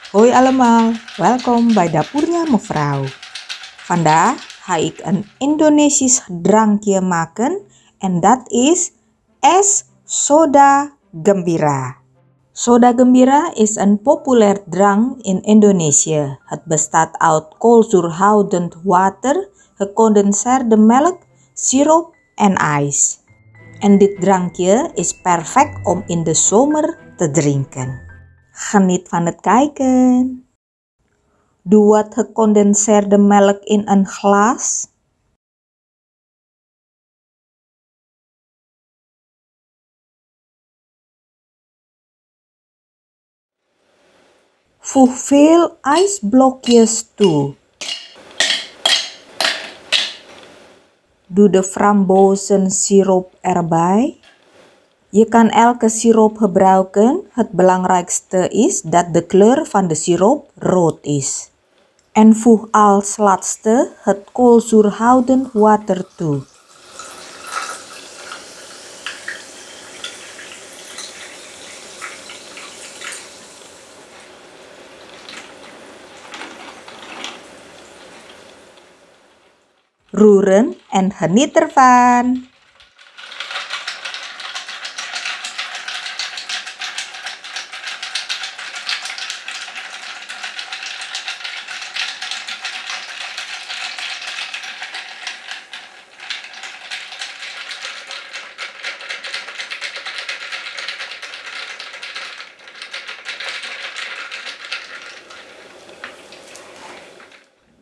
Hoi allemaal, welkom bij dapurnya mevrouw. Vandaag ga ik een Indonesisch drankje maken en dat is es soda gembira. Soda gembira is een populair drank in Indonesië. Het bestaat uit koolzuurhoudend water, gecondenseerde melk, siroop en ijs. En dit drankje is perfect om in de zomer te drinken. Geniet van het kijken. Doe het gecondenseerde melk in een glas. Voeg veel ijsblokjes toe. Doe de frambozensiroop erbij. Je kan elke siroop gebruiken. Het belangrijkste is dat de kleur van de siroop rood is. En voeg als laatste het koolzuurhoudend water toe. Roeren en geniet ervan!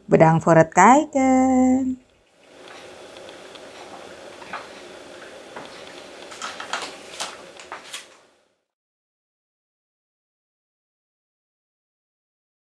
Bedankt voor het kijken.